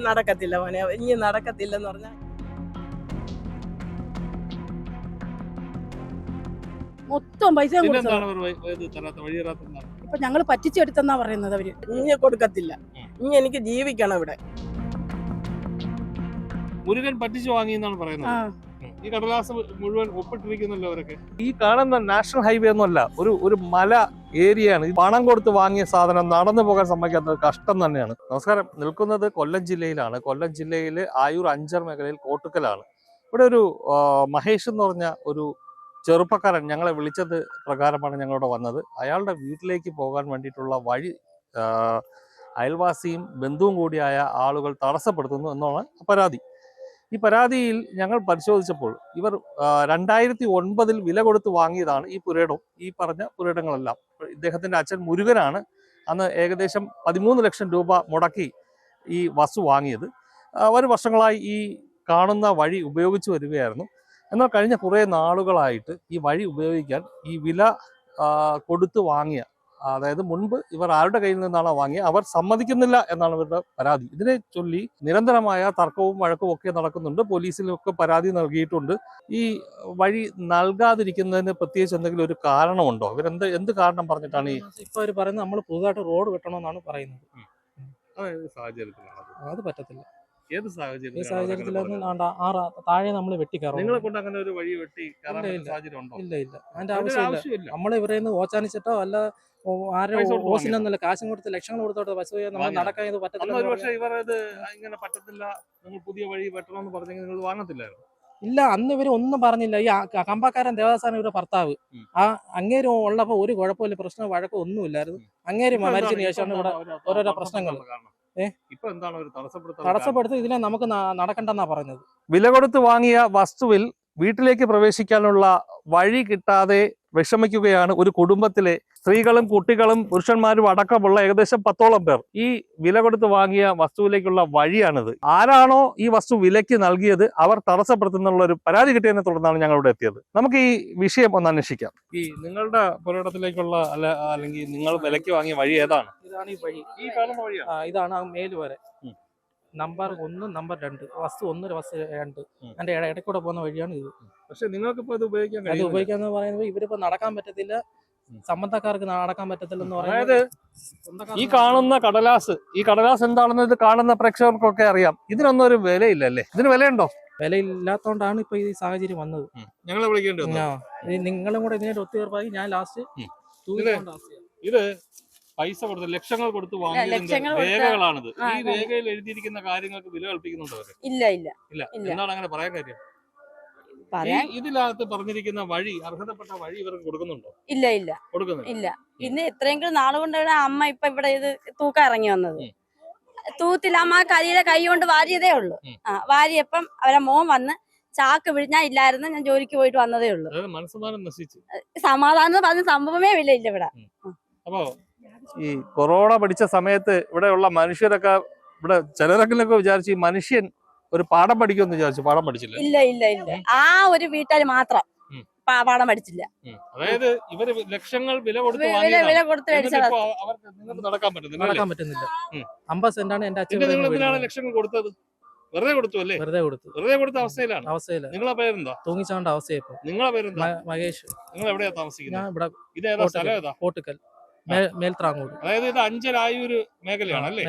നടക്കത്തില്ല മോനെ, ഇനി നടക്കത്തില്ലെന്ന് പറഞ്ഞാൽ മൊത്തം പൈസ ഇപ്പൊ ഞങ്ങള് പറ്റിച്ചെടുത്തെന്നാ പറയുന്നത് അവര്. ഇനി കൊടുക്കത്തില്ല. ഇനി എനിക്ക് ജീവിക്കണം ഇവിടെ. മുരുകൻ പറ്റിച്ചു വാങ്ങി എന്നാണ് പറയുന്നത്. ഈ കടലാസ് മുഴുവൻ ഒപ്പിട്ടിരിക്കുന്നല്ലോ അവരൊക്കെ. ഈ കാണുന്ന നാഷണൽ ഹൈവേ ഒന്നുമല്ല, ഒരു മല ഏരിയയാണ്. പണം കൊടുത്ത് വാങ്ങിയ സാധനം നടന്നു പോകാൻ സമ്മതിക്കാത്തത് കഷ്ടം തന്നെയാണ്. നമസ്കാരം, നിൽക്കുന്നത് കൊല്ലം ജില്ലയിലാണ്. കൊല്ലം ജില്ലയിൽ ആയൂർ അഞ്ചൽ മേഖലയിൽ കോട്ടുക്കലാണ്. ഇവിടെ ഒരു മഹേഷ് എന്ന് പറഞ്ഞ ഒരു ചെറുപ്പക്കാരൻ ഞങ്ങളെ വിളിച്ചത് പ്രകാരമാണ് ഞങ്ങളിവിടെ വന്നത്. അയാളുടെ വീട്ടിലേക്ക് പോകാൻ വേണ്ടിയിട്ടുള്ള വഴി അയൽവാസിയും ബന്ധുവും കൂടിയായ ആളുകൾ തടസ്സപ്പെടുത്തുന്നു എന്നാണ് പരാതി. ഈ പരാതിയിൽ ഞങ്ങൾ പരിശോധിച്ചപ്പോൾ ഇവർ 2009 വില കൊടുത്ത് വാങ്ങിയതാണ് ഈ പുരയിടം, ഈ പറഞ്ഞ പുരയിടങ്ങളെല്ലാം. ഇദ്ദേഹത്തിന്റെ അച്ഛൻ മുരുകനാണ് അന്ന് ഏകദേശം 13 ലക്ഷം രൂപ മുടക്കി ഈ വസ്തു വാങ്ങിയത്. ഒരു വർഷങ്ങളായി ഈ കാണുന്ന വഴി ഉപയോഗിച്ചു വരികയായിരുന്നു. എന്നാൽ കഴിഞ്ഞ കുറേ നാളുകളായിട്ട് ഈ വഴി ഉപയോഗിക്കാൻ ഈ വില കൊടുത്ത് വാങ്ങിയ, അതായത് മുൻപ് ഇവർ ആരുടെ കയ്യിൽ നിന്നാണോ വാങ്ങിയത് അവർ സമ്മതിക്കുന്നില്ല എന്നാണ് ഇവരുടെ പരാതി. ഇതിനെ ചൊല്ലി നിരന്തരമായ തർക്കവും വഴക്കും ഒക്കെ നടക്കുന്നുണ്ട്. പോലീസിലൊക്കെ പരാതി നൽകിയിട്ടുണ്ട്. ഈ വഴി നൽകാതിരിക്കുന്നതിന് പ്രത്യേകിച്ച് എന്തെങ്കിലും ഒരു കാരണമുണ്ടോ? എന്ത് കാരണം പറഞ്ഞിട്ടാണ് ഇപ്പൊ അവർ പറയുന്നത് നമ്മൾ പുതുതായിട്ട് റോഡ് വെട്ടണമെന്നാണ് പറയുന്നത്. അത് പറ്റത്തില്ല. ഏത് ഈ സാഹചര്യത്തിൽ താഴെ നമ്മൾ വെട്ടിക്കയറും. നിങ്ങളെ കൊണ്ട് അങ്ങനെ ഒരു വഴി വെട്ടി സാഹചര്യം ഉണ്ടോ? ഇല്ല, അതിന്റെ ആവശ്യമില്ല. നമ്മൾ ഇവരെ ഓച്ചാനിച്ചിട്ടോ അല്ല ഓസിനൊന്നുമില്ല, കാശും കൊടുത്ത് ലക്ഷങ്ങൾ കൊടുത്തോട്ട് ബസ് നമ്മൾ നടക്കാൻ ഇത് പറ്റത്തില്ല. ഇങ്ങനെ പറ്റത്തില്ല, നിങ്ങൾ പുതിയ വഴി വെട്ടണമെന്ന് പറഞ്ഞെങ്കിൽ നിങ്ങൾ വാങ്ങത്തില്ലായിരുന്നു. ഇല്ല, അന്ന് ഇവര് ഒന്നും പറഞ്ഞില്ല. ഈ കമ്പാക്കാരൻ ദേവദാസാണ് ഇവരുടെ ഭർത്താവ്. അങ്ങേര് ഉള്ളപ്പോ ഒരു കുഴപ്പമില്ല, പ്രശ്നം വഴക്കം ഒന്നുമില്ലായിരുന്നു. അങ്ങേര് മരിച്ചതിന് ശേഷമാണ് ഇവിടെ ഓരോരോ പ്രശ്നങ്ങൾ. തടസ്സപ്പെടുത്തി ഇതിനെ നമുക്ക് നടക്കണ്ടെന്നാ പറഞ്ഞത്. വില കൊടുത്ത് വാങ്ങിയ വസ്തുവിൽ വീട്ടിലേക്ക് പ്രവേശിക്കാനുള്ള വഴി കിട്ടാതെ വിഷമിക്കുകയാണ് ഒരു കുടുംബത്തിലെ സ്ത്രീകളും കുട്ടികളും പുരുഷന്മാരും അടക്കമുള്ള ഏകദേശം 10ഓളം പേർ. ഈ വില കൊടുത്ത് വാങ്ങിയ വസ്തുവിലേക്കുള്ള വഴിയാണിത്. ആരാണോ ഈ വസ്തു വിലയ്ക്ക് നൽകിയത് അവർ തടസ്സപ്പെടുത്തുന്നുള്ള ഒരു പരാതി കിട്ടിയതിനെ തുടർന്നാണ് ഞങ്ങൾ ഇവിടെ എത്തിയത്. നമുക്ക് ഈ വിഷയം ഒന്ന് അന്വേഷിക്കാം. ഈ നിങ്ങളുടെ പുരയിടത്തിലേക്കുള്ള അല്ലെങ്കിൽ നിങ്ങൾ വിലയ്ക്ക് വാങ്ങിയ വഴി ഏതാണ്? ഇതാണ് ഈ വഴി. ഈ കാണുന്ന വഴിയാണ്. ഇതാണ് മേല് വരെ നമ്പർ 1, നമ്പർ 2, വസ്തു 1, വസ്തു 2 അതിന്റെ ഇടയ്ക്കൂടെ പോകുന്ന വഴിയാണ് ഇത്. പക്ഷെ നിങ്ങൾക്ക് ഇപ്പൊ അത് ഉപയോഗിക്കാന്ന് പറയുന്നത് ഇവരിപ്പോ നടക്കാൻ പറ്റത്തില്ല, സംബന്ധക്കാർക്ക് നടക്കാൻ പറ്റത്തില്ല എന്ന് പറയുന്നത്. ഈ കാണുന്ന കടലാസ് എന്താണെന്ന് ഇത് കാണുന്ന പ്രേക്ഷകർക്കൊക്കെ അറിയാം. ഇതിനൊന്നും ഒരു വിലയില്ലല്ലേ? ഇതിന് വിലയുണ്ടോ? വിലയില്ലാത്തോണ്ടാണ് ഇപ്പൊ ഈ സാഹചര്യം വന്നത്. ഞങ്ങളെ വിളിക്കേണ്ടി നിങ്ങളും കൂടെ ഇതിനായിട്ട് ഒത്തുതീർപ്പായി ഞാൻ ലാസ്റ്റ് ഇത് പൈസ കൊടുത്ത് ലക്ഷങ്ങൾ കൊടുത്ത് വാങ്ങിയതിന്റെ രേഖകളാണിത്. ഈ രേഖയിൽ എഴുതിയിരിക്കുന്ന കാര്യങ്ങൾക്ക് വില കൽപ്പിക്കുന്നുണ്ടോ? ഇല്ല. എന്താണ് അങ്ങനെ പറയാൻ കാര്യം? ഇതിനകത്ത് പറഞ്ഞിരിക്കുന്ന വഴി, അർഹതപ്പെട്ട വഴി ഇവർക്ക് കൊടുക്കുന്നുണ്ടോ? ഇല്ല. ഇന്ന് എത്രയെങ്കിലും നാളുകൊണ്ട് അമ്മ ഇപ്പൊ ഇവിടെ ഇത് തൂക്കം ഇറങ്ങി വന്നത്. തൂത്തില്ല, അമ്മ കരിയുടെ കൈ കൊണ്ട് വാരിയതേ ഉള്ളൂ. വാരിയപ്പം അവരെ മോൻ വന്ന് ചാക്ക് വിഴിഞ്ഞാ ഇല്ലായിരുന്നു, ഞാൻ ജോലിക്ക് പോയിട്ട് വന്നതേ ഉള്ളൂ. മനസ്സമാധാനം നശിച്ചു. സമാധാനം പറഞ്ഞ സംഭവമേ ഇല്ല ഇവിടെ. അപ്പോ ഈ കൊറോണ പിടിച്ച സമയത്ത് ഇവിടെയുള്ള മനുഷ്യരൊക്കെ ഇവിടെ ചിലരൊക്കെ വിചാരിച്ചു ഈ മനുഷ്യൻ ഒരു പാഠം പഠിക്കുമെന്ന് വിചാരിച്ചു. പാഠം പഠിച്ചില്ല. ഇല്ല. ആ ഒരു വീട്ടുകാർ മാത്രം പാഠം പഠിച്ചില്ല. അതായത് ഇവര് ലക്ഷങ്ങൾ വില കൊടുത്ത് നടക്കാൻ പറ്റുന്നില്ല. 50 സെന്റാണ് എന്റെ അച്ഛൻ. നിങ്ങൾ ലക്ഷങ്ങൾ കൊടുത്തത് വെറുതെ കൊടുത്തു അല്ലേ? വെറുതെ കൊടുത്ത അവസ്ഥയിലാണ്. നിങ്ങളെ പേരെന്താ? തൂങ്ങിച്ചാണ്ട അവസ്ഥയപ്പോ. നിങ്ങളെ പേരെന്താ? മഹേഷ്. നിങ്ങൾ എവിടെയാ താമസിക്കുന്നത്? ഇവിടെ. ഇതേതാ സ്ഥലം? ഏതാ? കോട്ടുക്കൽ, മേൽത്രാങ്ങോട്. അതായത് ഇത് അഞ്ചൽ ആയൂര് മേഖലയാണ് അല്ലേ?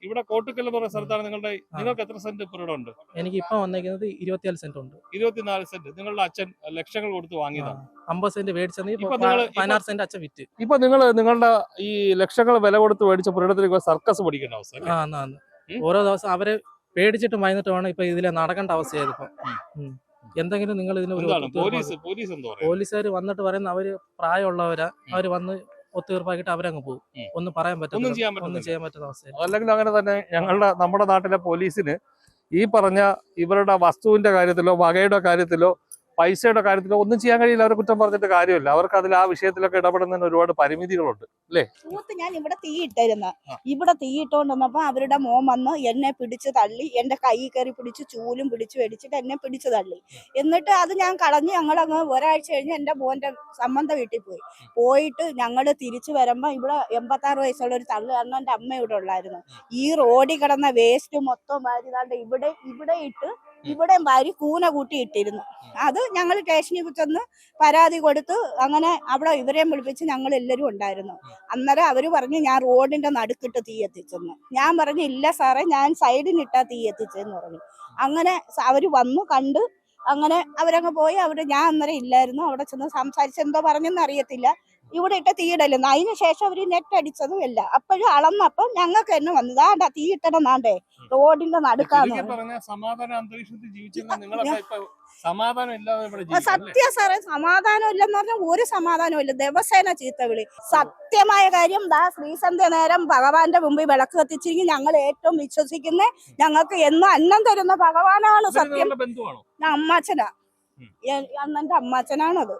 ഇവിടെ കോട്ടുക്കൽ എന്ന് പറയുന്ന സ്ഥലത്താണ് നിങ്ങൾക്ക് എത്ര സെന്റ് പുരയിടം ഉണ്ട്? എനിക്ക് ഇപ്പൊ വന്നിരിക്കുന്നത് 24 സെന്റ് ഉണ്ട്. 24 സെന്റ് നിങ്ങളുടെ അച്ഛൻ ലക്ഷങ്ങൾ കൊടുത്ത് വാങ്ങിയതാണ്. 50 സെന്റ് മേടിച്ചത് 16 സെന്റ് അച്ഛൻ വിറ്റ്. ഇപ്പൊ നിങ്ങളുടെ ഈ ലക്ഷങ്ങൾ വില കൊടുത്ത് മേടിച്ച പുരയിടത്തിലേക്ക് സർക്കസ് പഠിക്കേണ്ട അവസ്ഥ. ഓരോ ദിവസം അവരെ പേടിച്ചിട്ട് വൈകിട്ട് വേണം ഇപ്പൊ ഇതിലെ നടക്കേണ്ട അവസ്ഥയായത്. ഇപ്പൊ എന്തെങ്കിലും നിങ്ങൾ ഇതിന് പോലീസുകാർ വന്നിട്ട് പറയുന്ന അവര് പ്രായമുള്ളവരാ, അവര് വന്ന് ഒത്തുതീർപ്പാക്കിട്ട് അവരങ്ങ് പോകും. ഒന്നും പറയാൻ പറ്റില്ല, ഒന്നും ചെയ്യാൻ പറ്റുന്ന അവസ്ഥ. അല്ലെങ്കിൽ അങ്ങനെ തന്നെ നമ്മുടെ നാട്ടിലെ പോലീസിന് ഈ പറഞ്ഞ ഇവരുടെ വസ്തുവിന്റെ കാര്യത്തിലോ വകയുടെ കാര്യത്തിലോ പൈസയുടെ കാര്യത്തിൽ ഒന്നും ചെയ്യാൻ കഴിയില്ല. അവരെ കുറ്റം പറഞ്ഞിട്ട് കാര്യമില്ല. അവർക്ക് അതിൽ ആ വിഷയത്തിലൊക്കെ ഇടപെടുന്നതിന് ഒരുപാട് പരിമിതികളുണ്ട് അല്ലേ? ഞാൻ ഇവിടെ തീയിട്ടിരുന്ന ഇവിടെ തീയിട്ടോണ്ടിരുന്നപ്പോ അവരുടെ മോൻ വന്ന് എന്നെ പിടിച്ച് തള്ളി, എന്റെ കൈ കയറി പിടിച്ച് ചൂലും പിടിച്ച് മേടിച്ചിട്ട് എന്നെ പിടിച്ചു തള്ളി. എന്നിട്ട് അത് ഞാൻ കളഞ്ഞ് ഞങ്ങളങ്ങ് ഒരാഴ്ച കഴിഞ്ഞ് എന്റെ മോന്റെ സംബന്ധ വീട്ടിൽ പോയിട്ട് ഞങ്ങൾ തിരിച്ചു വരുമ്പോ ഇവിടെ 86 വയസ്സുള്ള ഒരു തള്ളുകാരനും എന്റെ അമ്മ ഇവിടെ ഉള്ളായിരുന്നു. ഈ റോഡിൽ കിടന്ന വേസ്റ്റ് മൊത്തം വാരിതാണ്ട് ഇവിടെ ഇട്ട് ഇവിടെ വാരി കൂന കൂട്ടി ഇട്ടിരുന്നു. അത് ഞങ്ങൾ സ്റ്റേഷനിൽ ചെന്ന് പരാതി കൊടുത്ത് അങ്ങനെ അവിടെ ഇവരെയും വിളിപ്പിച്ച് ഞങ്ങൾ എല്ലാവരും ഉണ്ടായിരുന്നു. അന്നേരം അവര് പറഞ്ഞു ഞാൻ റോഡിന്റെ നടുക്കിട്ട് തീ എത്തിച്ചെന്ന്. ഞാൻ പറഞ്ഞു ഇല്ല സാറേ, ഞാൻ സൈഡിനിട്ടാ തീ എത്തിച്ചെന്ന് പറഞ്ഞു. അങ്ങനെ അവര് വന്നു കണ്ട് അങ്ങനെ അവരങ്ങ് പോയി. ഞാൻ അന്നേരം ഇല്ലായിരുന്നു. അവിടെ ചെന്ന് സംസാരിച്ചെന്തോ പറഞ്ഞെന്ന് അറിയത്തില്ല. ഇവിടെ ഇട്ട തീയിടലെന്ന്. അതിന് ശേഷം അവര് നെറ്റ് അടിച്ചതും ഇല്ല. അപ്പോഴും അളന്നപ്പം ഞങ്ങൾക്ക് തന്നെ വന്നു ആണ്ടാ തീയിട്ടണം നാണ്ടേ റോഡിന്റെ നടുക്കാന്ന്. സത്യ സാറേ, സമാധാനം ഇല്ലെന്ന് പറഞ്ഞാൽ ഒരു സമാധാനവും ഇല്ല. ദിവസേന ചീത്തവിളി. സത്യമായ കാര്യം ശ്രീസന്ധ്യ നേരം ഭഗവാന്റെ മുമ്പിൽ വിളക്ക് കത്തിച്ചിരിക്കും. ഞങ്ങൾ ഏറ്റവും വിശ്വസിക്കുന്ന ഞങ്ങൾക്ക് എന്നും അന്നം തരുന്ന ഭഗവാനാണ് സത്യം. അമ്മാച്ചനാ, അന്നെന്റെ അമ്മാച്ചനാണത്.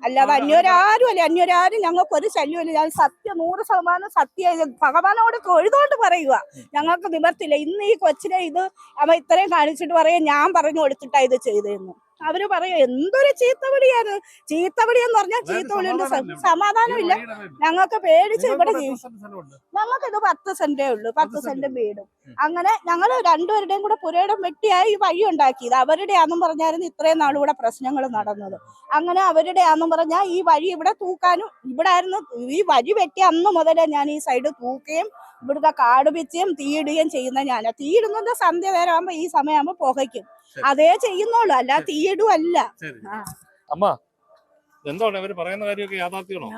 അല്ലാതെ അന്യോരാരും അല്ല, അന്യോരാരും ഞങ്ങൾക്ക് ഒരു ശല്യമില്ല. ഞാൻ സത്യം 100% സത്യം ഭഗവാനോട് തൊഴുതോണ്ട് പറയുക. ഞങ്ങൾക്ക് നിവർത്തില്ല. ഇന്ന് ഈ കൊച്ചിനെ ഇത് അവ ഇത്രയും കാണിച്ചിട്ട് പറയാ ഞാൻ പറഞ്ഞു കൊടുത്തിട്ടാ ഇത് ചെയ്തെന്ന്. അവര് പറയും എന്തൊരു ചീത്തവിളിയാണ്. ചീത്തവിളി എന്ന് പറഞ്ഞാൽ ചീത്തവിളിയുണ്ട്. സമാധാനമില്ല. ഞങ്ങൾക്ക് പേടിച്ച് ഇവിടെ ജീവിക്കും. ഞങ്ങൾക്കിത് 10 സെന്റേ ഉള്ളൂ, 10 സെന്റ് വീടും. അങ്ങനെ ഞങ്ങൾ രണ്ടുപേരുടെയും കൂടെ പുരയിടം വെട്ടിയായി ഈ വഴി ഉണ്ടാക്കിയത്. അവരുടെ ആണെന്നും പറഞ്ഞായിരുന്നു ഇത്രയും നാളുകൂടെ പ്രശ്നങ്ങൾ നടന്നത്. അങ്ങനെ അവരുടെ ആണെന്നും പറഞ്ഞാൽ ഈ വഴി ഇവിടെ തൂക്കാനും ഇവിടെ ആയിരുന്നു. ഈ വഴി വെട്ടി അന്ന് മുതലേ ഞാൻ ഈ സൈഡ് തൂക്കുകയും ഇവിടുത്തെ കാട് പിച്ചുകയും തീയിടുകയും ചെയ്യുന്ന ഞാനാ. തീയിടുന്നത് സന്ധ്യ നേരം ആകുമ്പോ ഈ സമയമാകുമ്പോ പുകയ്ക്കും. അതേ ചെയ്യുന്നുള്ളൂ, അല്ല തീയിടുവല്ല. അമ്മ എന്താണ് ഇവര് പറയുന്ന കാര്യമൊക്കെ യാഥാർത്ഥ്യമാണോ?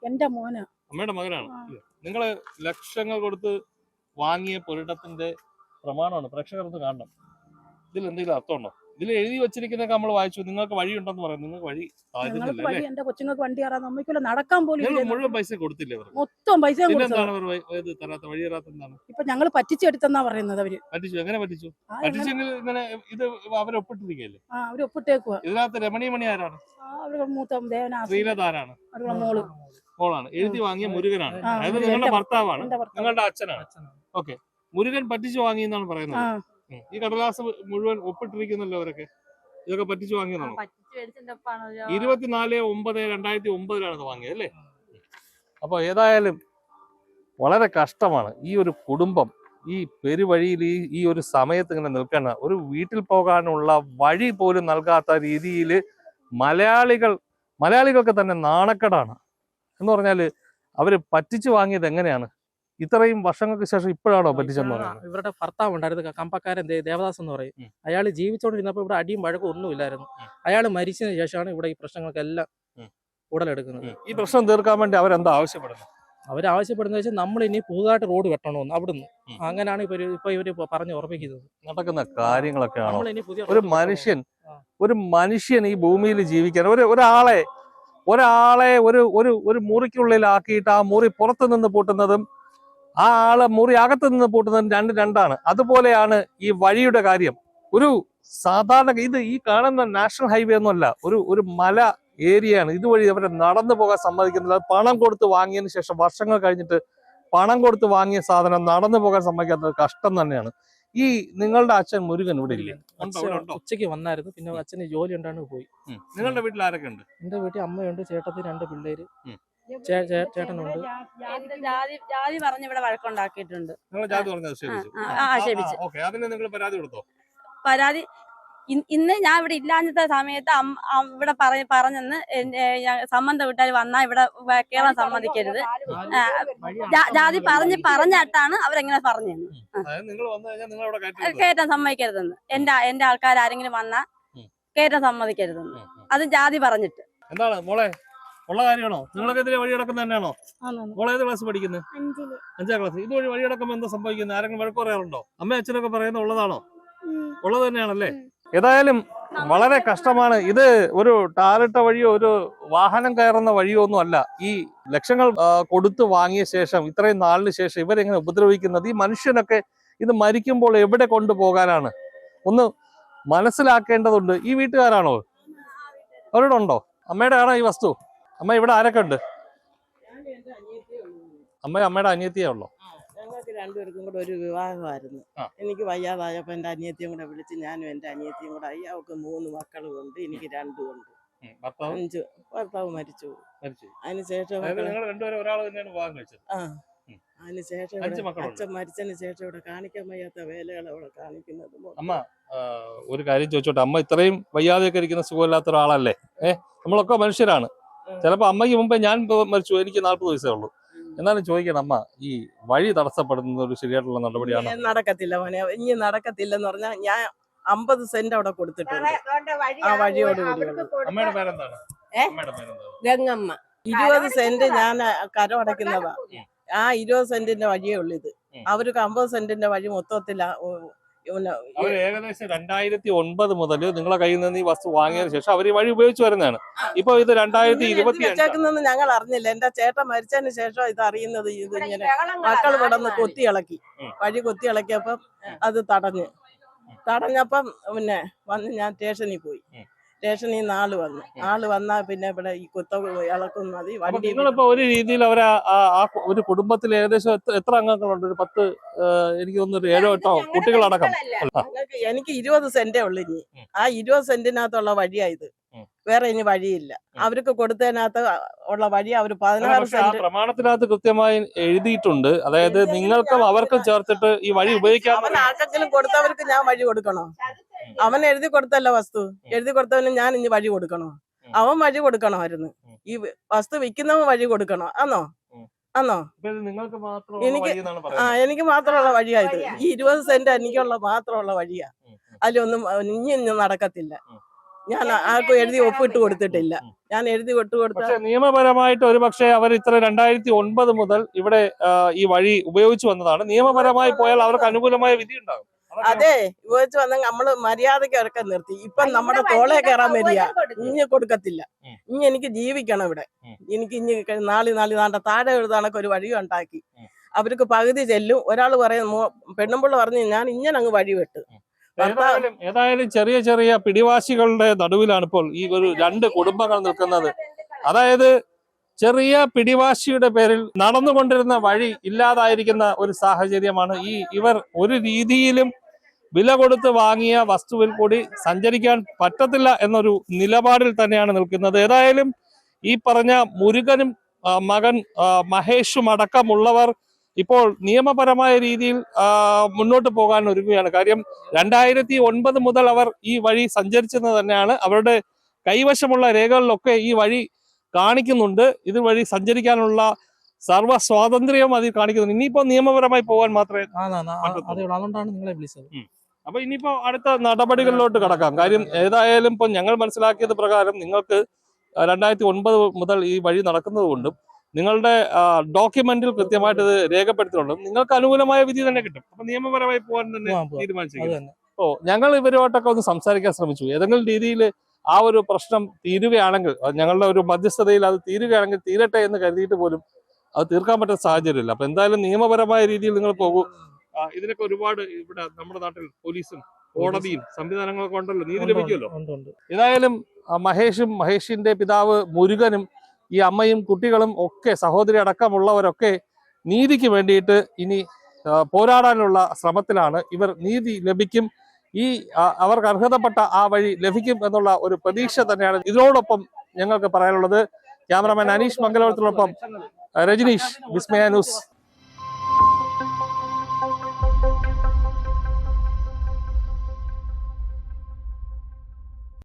എന്റെ മോനാ, അമ്മയുടെ മകനാണ്. നിങ്ങള് ലക്ഷങ്ങൾ കൊടുത്ത് വാങ്ങിയ പുരയിടത്തിന്റെ പ്രമാണമാണ് പ്രേക്ഷകർക്ക് കാണണം. ഇതിൽ എന്തെങ്കിലും അർത്ഥമുണ്ടോ? ഇതിൽ എഴുതി വെച്ചിരിക്കുന്നൊക്കെ നമ്മൾ വായിച്ചു. നിങ്ങൾക്ക് വഴിയുണ്ടെന്ന് പറയുന്നത്. നിങ്ങൾക്ക് വഴി സാധിക്കുന്നില്ല. എന്റെ കൊച്ചുങ്ങൾക്ക് വണ്ടി കയറാൻ നമ്മൾക്കുള്ള നടക്കാൻ പോലും മുഴുവൻ പൈസ കൊടുത്തില്ല. മൊത്തം പൈസ വഴി തരാത്ത ഇപ്പൊ ഞങ്ങൾ പറ്റിച്ചെടുത്തെന്നാ പറയുന്നത് അവര്. പറ്റിച്ചു? എങ്ങനെ പറ്റിച്ചു? പറ്റിച്ചെങ്കിൽ ഇങ്ങനെ ഇത് അവരൊപ്പിട്ടിരിക്കല്ലേ? അവര് ഒപ്പിട്ടേക്കുവാ. ഇതിനകത്ത് രമണീമണി ആരാണ്? അവരുടെ മൂത്ത ശ്രീലത ആരാണ്? അവരുടെ മോളാണ്. എഴുതി വാങ്ങിയ മുരുകനാണ്. അതായത് നിങ്ങളുടെ ഭർത്താവാണ്, നിങ്ങളുടെ അച്ഛനാണ്. ഓക്കെ, മുരുകൻ പറ്റിച്ചു വാങ്ങി എന്നാണ് പറയുന്നത്. ഈ കടലാസ് മുഴുവൻ ഒപ്പിട്ടിരിക്കുന്നല്ലോ അവരൊക്കെ. ഇതൊക്കെ പറ്റിച്ചു വാങ്ങിയതാണോ? 24/9/2009 വാങ്ങിയത് അല്ലേ? അപ്പൊ ഏതായാലും വളരെ കഷ്ടമാണ്. ഈ ഒരു കുടുംബം ഈ പെരുവഴിയിൽ ഈ ഒരു സമയത്ത് ഇങ്ങനെ നിൽക്കുന്ന, ഒരു വീട്ടിൽ പോകാനുള്ള വഴി പോലും നൽകാത്ത രീതിയിൽ മലയാളികൾക്ക് തന്നെ നാണക്കേടാണ്. എന്ന് പറഞ്ഞാല് അവര് പറ്റിച്ചു വാങ്ങിയത് എങ്ങനെയാണ്? ഇത്രയും വർഷങ്ങൾക്ക് ശേഷം ഇപ്പോഴാണോ പറ്റിച്ചെന്ന് പറയുന്നത്? ഇവരുടെ ഭർത്താവ് ഉണ്ടായിരുന്നു, കമ്പക്കാരൻ ദേവദാസ് എന്ന് പറയും. അയാൾ ജീവിച്ചോണ്ടിരുന്നപ്പോൾ ഇവിടെ അടിയും വഴക്കും ഒന്നുമില്ലായിരുന്നു. അയാൾ മരിച്ചതിന് ശേഷമാണ് ഇവിടെ ഈ പ്രശ്നങ്ങൾക്കെല്ലാം ഉടലെടുക്കുന്നത്. ഈ പ്രശ്നം തീർക്കാൻ വേണ്ടി അവരെന്താ ആവശ്യപ്പെടുന്നത്? അവരാവശ്യപ്പെടുന്നത് വെച്ചാൽ നമ്മൾ ഇനി പുതുതായിട്ട് റോഡ് വെട്ടണമെന്ന് അവിടുന്ന്. അങ്ങനെയാണ് ഇപ്പൊ ഇവര് പറഞ്ഞ് ഓർമ്മിക്കുന്നത്. നടക്കുന്ന കാര്യങ്ങളൊക്കെയാണോ? ഒരു മനുഷ്യൻ ഈ ഭൂമിയിൽ ജീവിക്കാൻ ഒരാളെ ഒരു മുറിക്കുള്ളിലാക്കിയിട്ട് ആ മുറി പുറത്തു നിന്ന് പൂട്ടുന്നതും ആ ആളെ മുറി അകത്ത് നിന്ന് പൂട്ടുന്നതും രണ്ടാണ്. അതുപോലെയാണ് ഈ വഴിയുടെ കാര്യം. ഒരു സാധാരണ ഈ കാണുന്ന നാഷണൽ ഹൈവേ ഒന്നുമല്ല, ഒരു മല ഏരിയയാണ്. ഇതുവഴി അവരെ നടന്നു പോകാൻ സമ്മതിക്കുന്നില്ല. പണം കൊടുത്ത് വാങ്ങിയതിന് ശേഷം വർഷങ്ങൾ കഴിഞ്ഞിട്ട് പണം കൊടുത്ത് വാങ്ങിയ സാധനം നടന്നു പോകാൻ സമ്മതിക്കാത്തത് കഷ്ടം തന്നെയാണ്. ഈ നിങ്ങളുടെ അച്ഛൻ മുരുകൻ ഇവിടെ ഇല്ലേ? ഉച്ചയ്ക്ക് വന്നായിരുന്നു. പിന്നെ അച്ഛന് ജോലി ഉണ്ടാണ് പോയി. നിങ്ങളുടെ വീട്ടിൽ ആരൊക്കെ ഉണ്ട്? എന്റെ വീട്ടിൽ അമ്മയുണ്ട്, ചേട്ടത്തി 2 പിള്ളേര്, ചേട്ടനുണ്ട്. ജാതി പറഞ്ഞ് ഇവിടെ വഴക്കുണ്ടാക്കിയിട്ടുണ്ട്. അതിന് നിങ്ങൾ പരാതി കൊടുത്തോ? പരാതി ഇന്ന് ഞാൻ ഇവിടെ ഇല്ലാഞ്ഞത്തെ സമയത്ത് ഇവിടെ പറഞ്ഞെന്ന് സംബന്ധം വീട്ടുകാർ വന്നാ ഇവിടെ കേറാൻ സമ്മതിക്കരുത്. ജാതി പറഞ്ഞിട്ടാണ് അവരെങ്ങനെ പറഞ്ഞത് കയറ്റാൻ സമ്മതിക്കരുതെന്ന്. എന്റെ ആൾക്കാർ ആരെങ്കിലും വന്നാ കയറ്റാൻ സമ്മതിക്കരുതെന്ന്. അത് ജാതി പറഞ്ഞിട്ട്. എന്താണ് മോളെ ഉള്ള കാര്യമാണോ? നിങ്ങളൊക്കെ ഇതിലെ വഴി കിടക്കുന്നത് തന്നെയാണോ? മോളെ ഏത് ക്ലാസ് പഠിക്കുന്നത്? 5ാം ക്ലാസ്. ഇതുവഴി വഴി കിടക്കുമ്പോൾ എന്താ സംഭവിക്കുന്നത്? ആരെങ്കിലും വഴക്ക് പറയാറുണ്ടോ? അമ്മ അച്ഛനൊക്കെ പറയുന്നത് ഉള്ളതാണോ? ഉള്ളത് തന്നെയാണല്ലേ? ഏതായാലും വളരെ കഷ്ടമാണ്. ഇത് ഒരു ടാറിട്ട വഴിയോ ഒരു വാഹനം കയറുന്ന വഴിയോ ഒന്നും അല്ല. ഈ ലക്ഷങ്ങൾ കൊടുത്തു വാങ്ങിയ ശേഷം ഇത്രയും നാളിന് ശേഷം ഇവരെങ്ങനെ ഉപദ്രവിക്കുന്നത്? ഈ മനുഷ്യനൊക്കെ ഇത് മരിക്കുമ്പോൾ എവിടെ കൊണ്ടുപോകാനാണ്? ഒന്ന് മനസ്സിലാക്കേണ്ടതുണ്ട്. ഈ വീട്ടുകാരാണോ? അവരോടുണ്ടോ? അമ്മയുടെ ആണോ ഈ വസ്തു? അമ്മ ഇവിടെ ആരൊക്കെ ഉണ്ട്? അമ്മയുടെ അനിയത്തിയേ ഉള്ളോ? ഞങ്ങൾക്ക് രണ്ടുപേർക്കും കൂടെ ഒരു വിവാഹമായിരുന്നു. എനിക്ക് വയ്യാതായപ്പോ എന്റെ അനിയത്തിയും കൂടെ വിളിച്ച് ഞാനും എന്റെ അനിയത്തിയും കൂടെ ആയി. അവൾക്ക് 3 മക്കളും ഉണ്ട്, എനിക്ക് 2 ഉണ്ട്. 5 ഭർത്താവ് മരിച്ചു. അതിനുശേഷം അതിനുശേഷം അച്ഛൻ മരിച്ചതിന് ശേഷം ഇവിടെ കാണിക്കാൻ വയ്യാത്ത വേലകൾ അവിടെ കാണിക്കുന്നത്. അമ്മ ഒരു കാര്യം ചോദിച്ചോട്ടെ, അമ്മ ഇത്രയും വയ്യാതെയൊക്കെ ഇരിക്കുന്ന സുഖമില്ലാത്ത ഒരാളല്ലേ? നമ്മളൊക്കെ മനുഷ്യരാണ്. ചിലപ്പോ അമ്മയ്ക്ക് മുമ്പേ ഞാൻ മരിച്ചു, എനിക്ക് 40 വയസ്സേ ഉള്ളൂ. എന്നാലും ചോദിക്കണം, അമ്മ ഈ വഴി തടസ്സപ്പെടുന്നത് ഒരു ശരിയായിട്ടുള്ള നടപടിയാണ്? നടക്കത്തില്ല മോനെ, ഇനി നടക്കത്തില്ലെന്ന് പറഞ്ഞാൽ ഞാൻ 50 സെന്റ് അവിടെ കൊടുത്തിട്ടുണ്ട്. ആ വഴിയോട് അമ്മയുടെ പേരെന്താണ്? ഗംഗമ്മ. 20 സെന്റ് ഞാൻ കരമടയ്ക്കുന്നതാ. ആ 20 സെന്റിന്റെ വഴിയേ ഉള്ളു ഇത്. അവർക്ക് 50 സെന്റിന്റെ വഴി മൊത്തത്തില്ല. അവർ ഏകദേശം 2009 മുതൽ നിങ്ങളെ കയ്യിൽ നിന്ന് ഈ വസ്തു വാങ്ങിയതിനു ശേഷം അവർ ഈ വഴി ഉപയോഗിച്ചു വരുന്നതാണ്. ഇപ്പൊ ഇത് 2025 ഞങ്ങൾ അറിഞ്ഞില്ല. എന്റെ ചേട്ടൻ മരിച്ചതിന് ശേഷം ഇത് അറിയുന്നത്. ഇത് ഇങ്ങനെ മക്കൾ ഇവിടെ കൊത്തി ഇളക്കി, വഴി കൊത്തി ഇളക്കിയപ്പം അത് തടഞ്ഞപ്പം പിന്നെ വന്ന് ഞാൻ സ്റ്റേഷനിൽ പോയി. സ്റ്റേഷനിൽ നിന്ന് ആള് വന്നാ പിന്നെ ഇവിടെ ഈ കുത്ത ഇളക്കുന്നത് വണ്ടി. നിങ്ങളിപ്പോ ഒരു രീതിയിൽ അവരെ ഒരു കുടുംബത്തിൽ ഏകദേശം എത്ര അംഗങ്ങളുണ്ട്? ഒരു 10, എനിക്ക് തോന്നുന്നു 7 8 കുട്ടികളടക്കം. എനിക്ക് 20 സെന്റേ ഉള്ളു. ഇനി ആ 20 സെന്റിനകത്തുള്ള വഴിയായത്, വേറെ ഇനി വഴിയില്ല. അവർക്ക് കൊടുത്തതിനകത്ത് ഉള്ള വഴി അവർ 16 സെന്റ് പ്രമാണത്തിനകത്ത് കൃത്യമായി എഴുതിയിട്ടുണ്ട്. അതായത് നിങ്ങൾക്കും അവർക്കും ചേർത്തിട്ട് ഈ വഴി ഉപയോഗിക്കാൻ. അവൻ ആർക്കെങ്കിലും കൊടുത്തവർക്ക് ഞാൻ വഴി കൊടുക്കണോ? അവൻ എഴുതി കൊടുത്തല്ലോ വസ്തു. എഴുതി കൊടുത്തവന് ഞാൻ ഇനി വഴി കൊടുക്കണോ? അവൻ വഴി കൊടുക്കണമായിരുന്നു. ഈ വസ്തു വിൽക്കുന്നവൻ വഴി കൊടുക്കണോ? ആന്നോ? എനിക്ക് മാത്രമുള്ള വഴിയായത്. ഈ 20 സെന്റ് എനിക്കുള്ള മാത്രമുള്ള വഴിയാ. അതിലൊന്നും ഇനി നടക്കത്തില്ല. ഞാൻ ആർക്കും എഴുതി ഒപ്പിട്ട് കൊടുത്തിട്ടില്ല. ഞാൻ എഴുതി കൊടുത്ത നിയമപരമായിട്ട് ഒരു പക്ഷേ അവർ ഇത്ര 2009 മുതൽ ഇവിടെ ഈ വഴി ഉപയോഗിച്ചു വന്നതാണ്. നിയമപരമായി പോയാൽ അവർക്ക് അനുകൂലമായ വിധി ഉണ്ടാകും. അതെ, ഉപയോഗിച്ച് വന്ന നമ്മള് മര്യാദയ്ക്ക് ഇറക്കാൻ നിർത്തി. ഇപ്പൊ നമ്മുടെ തോളെ കയറാൻ വരിക. ഇനി കൊടുക്കത്തില്ല. ഇനി എനിക്ക് ജീവിക്കണം ഇവിടെ. എനിക്ക് ഇനി നാളെ താഴെ എഴുതാനൊക്കെ ഒരു വഴി ഉണ്ടാക്കി. അവർക്ക് പകുതി ചെല്ലും. ഒരാൾ പറയും, പെണ്ണുമ്പിള്ള പറഞ്ഞു ഞാൻ ഇങ്ങനെ അങ്ങ് വഴി വിട്ടു. ഏതായാലും ചെറിയ ചെറിയ പിടിവാശികളുടെ നടുവിലാണ് ഇപ്പോൾ ഈ ഒരു 2 കുടുംബങ്ങൾ നിൽക്കുന്നത്. അതായത് ചെറിയ പിടിവാശിയുടെ പേരിൽ നടന്നുകൊണ്ടിരുന്ന വഴി ഇല്ലാതായിരിക്കുന്ന ഒരു സാഹചര്യമാണ്. ഇവർ ഒരു രീതിയിലും വില കൊടുത്ത് വാങ്ങിയ വസ്തുവിൽ കൂടി സഞ്ചരിക്കാൻ പറ്റത്തില്ല എന്നൊരു നിലപാടിൽ തന്നെയാണ് നിൽക്കുന്നത്. ഏതായാലും ഈ പറഞ്ഞ മുരുകനും മകൻ മഹേഷും അടക്കമുള്ളവർ ഇപ്പോൾ നിയമപരമായ രീതിയിൽ മുന്നോട്ട് പോകാൻ ഒരുങ്ങുകയാണ്. കാര്യം 2009 മുതൽ അവർ ഈ വഴി സഞ്ചരിച്ചെന്ന് തന്നെയാണ്. അവരുടെ കൈവശമുള്ള രേഖകളിലൊക്കെ ഈ വഴി കാണിക്കുന്നുണ്ട്. ഇതുവഴി സഞ്ചരിക്കാനുള്ള സർവ്വ സ്വാതന്ത്ര്യവും അതിൽ കാണിക്കുന്നുണ്ട്. ഇനിയിപ്പോ നിയമപരമായി പോകാൻ മാത്രമേ അതുകൊണ്ടാണ് നിങ്ങളെ വിളിച്ചത്. അപ്പൊ ഇനിയിപ്പോ അടുത്ത നടപടികളിലോട്ട് കടക്കാം. കാര്യം ഏതായാലും ഇപ്പൊ ഞങ്ങൾ മനസ്സിലാക്കിയത് പ്രകാരം നിങ്ങൾക്ക് 2009 മുതൽ ഈ വഴി നടക്കുന്നത് കൊണ്ടും നിങ്ങളുടെ ഡോക്യുമെന്റിൽ കൃത്യമായിട്ട് ഇത് രേഖപ്പെടുത്തിയിട്ടുണ്ട്. നിങ്ങൾക്ക് അനുകൂലമായ വിധി തന്നെ കിട്ടും. അപ്പൊ നിയമപരമായി പോകാൻ തന്നെ തീരുമാനിച്ചിരിക്കുന്നു. ഞങ്ങൾ ഇവരുമായിട്ടൊക്കെ ഒന്ന് സംസാരിക്കാൻ ശ്രമിച്ചു. ഏതെങ്കിലും രീതിയിൽ ആ ഒരു പ്രശ്നം തീരുകയാണെങ്കിൽ, ഞങ്ങളുടെ ഒരു മധ്യസ്ഥതയിൽ അത് തീരുകയാണെങ്കിൽ തീരട്ടെ എന്ന് കരുതിയിട്ട് പോലും അത് തീർക്കാൻ പറ്റുന്ന സാഹചര്യമില്ല. അപ്പൊ എന്തായാലും നിയമപരമായ രീതിയിൽ നിങ്ങൾ പോകൂ. ഇതിനൊക്കെ ഒരുപാട് ഇവിടെ നമ്മുടെ നാട്ടിൽ പോലീസും കോടതിയും സംവിധാനങ്ങളൊക്കെ ഉണ്ടല്ലോ, നീതി ലഭിക്കുമല്ലോ. ഏതായാലും മഹേഷിന്റെ പിതാവ് മുരുകനും ഈ അമ്മയും കുട്ടികളും ഒക്കെ, സഹോദരി അടക്കമുള്ളവരൊക്കെ നീതിക്ക് വേണ്ടിയിട്ട് ഇനി പോരാടാനുള്ള ശ്രമത്തിലാണ്. ഇവർ നീതി ലഭിക്കും, അവർക്ക് അർഹതപ്പെട്ട ആ വഴി ലഭിക്കും എന്നുള്ള ഒരു പ്രതീക്ഷ തന്നെയാണ് ഇതിനോടൊപ്പം ഞങ്ങൾക്ക് പറയാനുള്ളത്. ക്യാമറാമാൻ അനീഷ് മംഗലപുരത്തിനൊപ്പം രജനീഷ്, വിസ്മയ ന്യൂസ്.